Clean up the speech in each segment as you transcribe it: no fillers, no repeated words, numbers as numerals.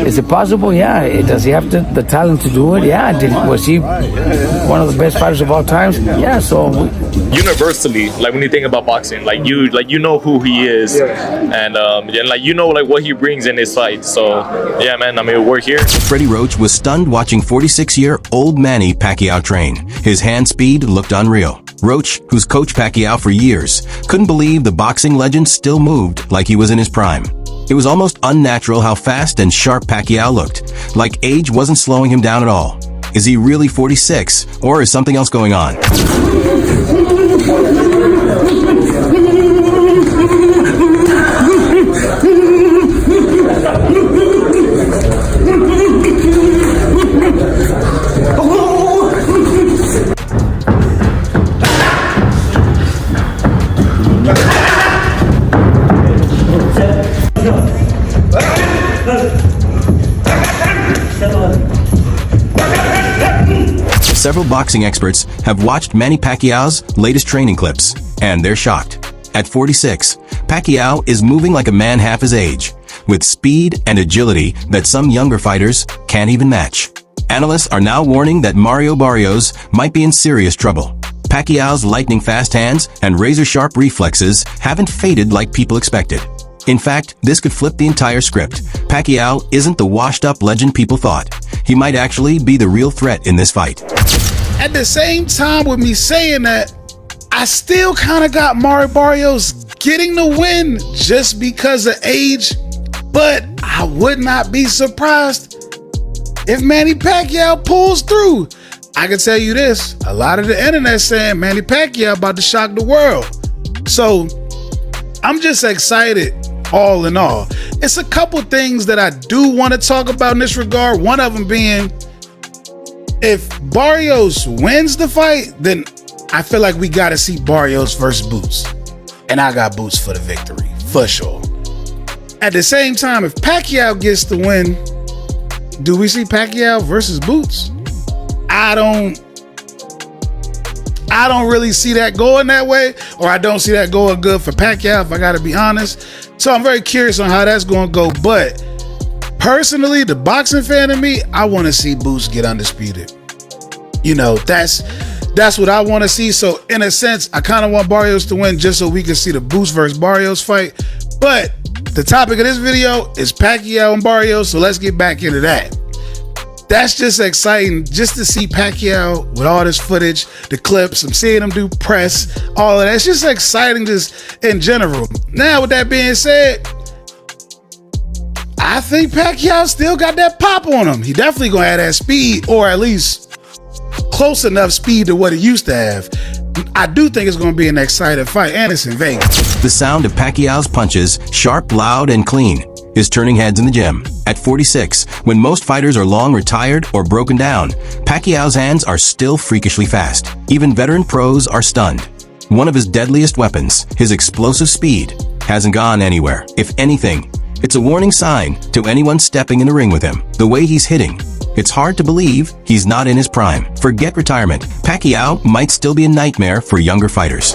Is it possible? Yeah. Does he have the talent to do it? Yeah. Was he one of the best fighters of all times? Yeah. So universally, like when you think about boxing, like you know who he is, and like you know like what he brings in his fight. So yeah, man. I mean, we're here. Freddie Roach was stunned watching 46-year-old Manny Pacquiao train. His hand speed looked unreal. Roach, who's coached Pacquiao for years, couldn't believe the boxing legend still moved like he was in his prime. It was almost unnatural how fast and sharp Pacquiao looked, like age wasn't slowing him down at all. Is he really 46, or is something else going on? Several boxing experts have watched Manny Pacquiao's latest training clips, and they're shocked. At 46, Pacquiao is moving like a man half his age, with speed and agility that some younger fighters can't even match. Analysts are now warning that Barrios might be in serious trouble. Pacquiao's lightning-fast hands and razor-sharp reflexes haven't faded like people expected. In fact, this could flip the entire script. Pacquiao isn't the washed-up legend people thought. He might actually be the real threat in this fight. At the same time with me saying that, I still kind of got Barrios getting the win just because of age, but I would not be surprised if Manny Pacquiao pulls through. I can tell you this, a lot of the internet saying Manny Pacquiao about to shock the world. So I'm just excited all in all. It's a couple things that I do want to talk about in this regard. One of them being, if Barrios wins the fight, then I feel like we got to see Barrios versus Boots. And I got Boots for the victory, for sure. At the same time, if Pacquiao gets the win, do we see Pacquiao versus Boots? I don't really see that going that way, or I don't see that going good for Pacquiao, if I got to be honest. So I'm very curious on how that's going to go. But personally, the boxing fan in me, I want to see Boots get undisputed. You know, that's what I want to see. So in a sense, I kind of want Barrios to win just so we can see the Boots versus Barrios fight. But the topic of this video is Pacquiao and Barrios, so let's get back into that. That's just exciting just to see Pacquiao with all this footage, the clips, I'm seeing him do press, all of that. It's just exciting just in general. Now, with that being said, I think Pacquiao still got that pop on him. He definitely gonna have that speed, or at least close enough speed to what he used to have. I do think it's gonna be an exciting fight, and it's in Vegas. The sound of Pacquiao's punches, sharp, loud, and clean, is turning heads in the gym. At 46, when most fighters are long retired or broken down, Pacquiao's hands are still freakishly fast. Even veteran pros are stunned. One of his deadliest weapons, his explosive speed, hasn't gone anywhere. If anything, it's a warning sign to anyone stepping in the ring with him. The way he's hitting, it's hard to believe he's not in his prime. Forget retirement. Pacquiao might still be a nightmare for younger fighters.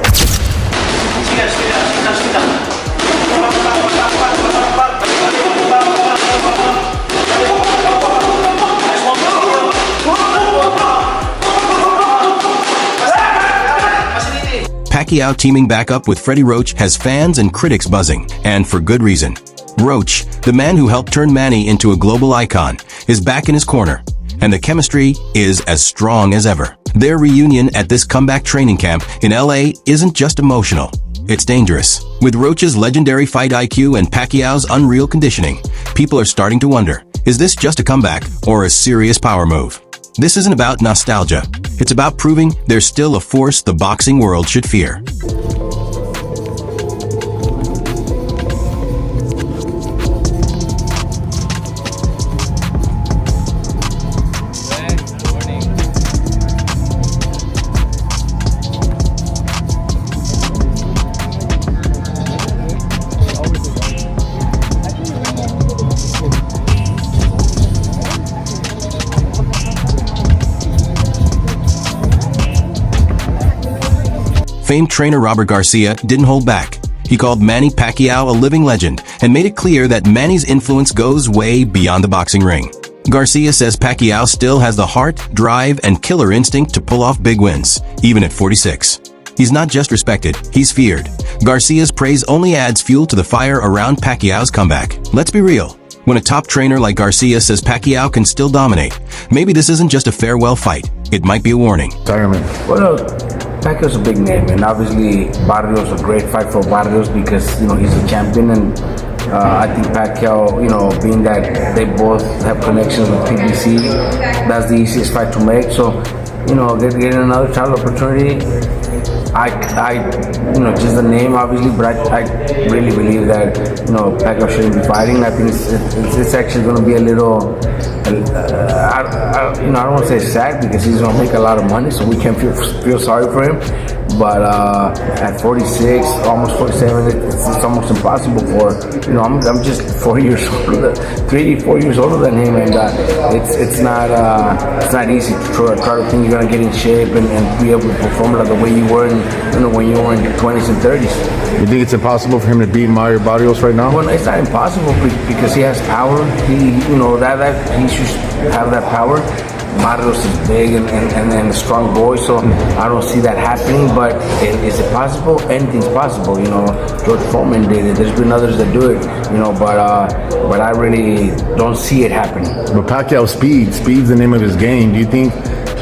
Pacquiao teaming back up with Freddie Roach has fans and critics buzzing, and for good reason. Roach, the man who helped turn Manny into a global icon, is back in his corner, and the chemistry is as strong as ever. Their reunion at this comeback training camp in LA isn't just emotional, it's dangerous. With Roach's legendary fight IQ and Pacquiao's unreal conditioning, people are starting to wonder, is this just a comeback or a serious power move? This isn't about nostalgia. It's about proving there's still a force the boxing world should fear. Famed trainer Robert Garcia didn't hold back. He called Manny Pacquiao a living legend and made it clear that Manny's influence goes way beyond the boxing ring. Garcia says Pacquiao still has the heart, drive, and killer instinct to pull off big wins, even at 46. He's not just respected, he's feared. Garcia's praise only adds fuel to the fire around Pacquiao's comeback. Let's be real. When a top trainer like Garcia says Pacquiao can still dominate, maybe this isn't just a farewell fight. It might be a warning. Well, Pacquiao's a big name, and obviously Barrios a great fight for Barrios because he's a champion, and I think Pacquiao, being that they both have connections with PBC, that's the easiest fight to make. So, getting another title opportunity. Just the name, obviously, but I really believe that, Pacquiao shouldn't be fighting. I think it's actually going to be a little, I don't want to say sad because he's going to make a lot of money, so we can't feel sorry for him. But at 46, almost 47, it's almost impossible for, I'm just 4 years older, 4 years older than him, and it's not easy to try to think you're going to get in shape and be able to perform like the way you were when you were in your 20s and 30s. You think it's impossible for him to beat Mario Barrios right now? Well, it's not impossible because he has power. He should have that power. Barrios is big and a strong boy, so I don't see that happening. But is it possible? Anything's possible. George Foreman did it. There's been others that do it. But I really don't see it happening. But Pacquiao's speed's the name of his game. Do you think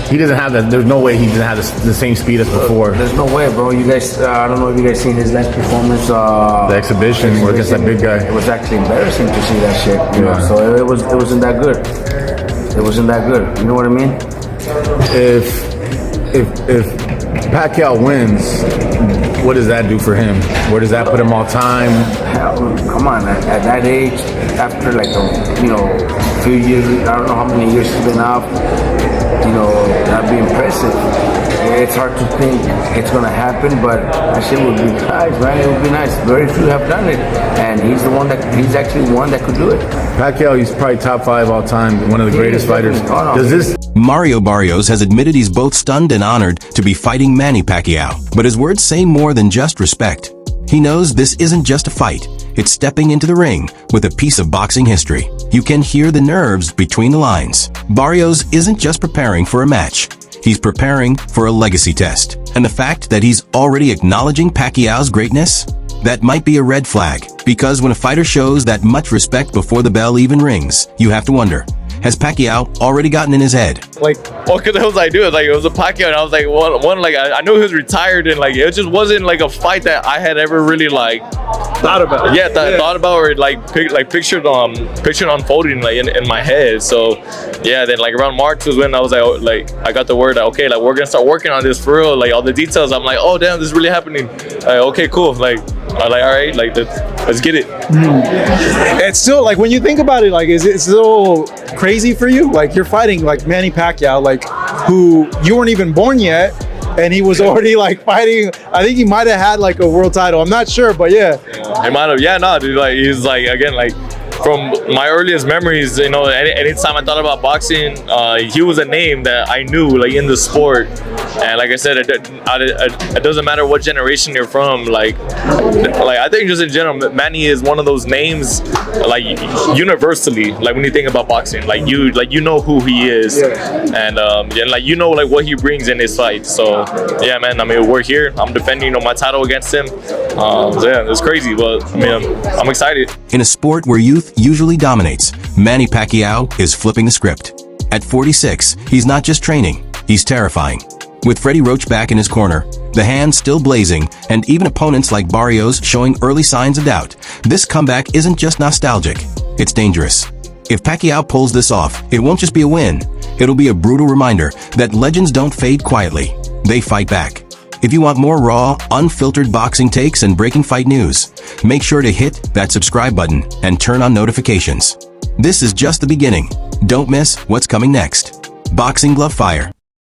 he doesn't have that? There's no way he doesn't have the same speed as before. There's no way, bro. You guys, I don't know if you guys seen his last performance. The exhibition against that big guy. It was actually embarrassing to see that shit. So it wasn't that good. It wasn't that good. You know what I mean? If Pacquiao wins, what does that do for him? Where does that put him all time? Hell, come on, at that age, after a few years, I don't know how many years he's been out, that'd be impressive. It's hard to think it's gonna happen, but that shit would be nice, man. It would be nice. Very few have done it, and he's actually one that could do it. Pacquiao, he's probably top 5 all time, one of the greatest fighters. Mario Barrios has admitted he's both stunned and honored to be fighting Manny Pacquiao, but his words say more than just respect. He knows this isn't just a fight, it's stepping into the ring with a piece of boxing history. You can hear the nerves between the lines. Barrios isn't just preparing for a match, he's preparing for a legacy test. And the fact that he's already acknowledging Pacquiao's greatness? That might be a red flag, because when a fighter shows that much respect before the bell even rings, you have to wonder, has Pacquiao already gotten in his head? Because it was it was a Pacquiao, and I was I knew he was retired, and it just wasn't a fight that I had ever really thought about. Yeah, thought about or pictured unfolding in my head. So yeah, then around March was when I was I got the word that okay, we're gonna start working on this for real. All the details, I'm oh damn, this is really happening. Okay, cool. All right, let's get it. It's still when you think about it, is it still crazy for you? You're fighting Manny Pacquiao, who you weren't even born yet, and he was already fighting. I think he might have had a world title. I'm not sure, but yeah. He might have. Yeah, no, dude. He's again from my earliest memories, anytime I thought about boxing, he was a name that I knew in the sport. And like I said, it doesn't matter what generation you're from. I think just in general, Manny is one of those names universally. When you think about boxing, you know who he is, and what he brings in his fight. So yeah, man. We're here. I'm defending my title against him. Yeah, it's crazy, but I'm excited. In a sport where youth usually dominates, Manny Pacquiao is flipping the script. At 46, he's not just training, he's terrifying. With Freddie Roach back in his corner, the hands still blazing, and even opponents like Barrios showing early signs of doubt, this comeback isn't just nostalgic, it's dangerous. If Pacquiao pulls this off, it won't just be a win, it'll be a brutal reminder that legends don't fade quietly, they fight back. If you want more raw, unfiltered boxing takes and breaking fight news, make sure to hit that subscribe button and turn on notifications. This is just the beginning. Don't miss what's coming next. Boxing Glove Fire.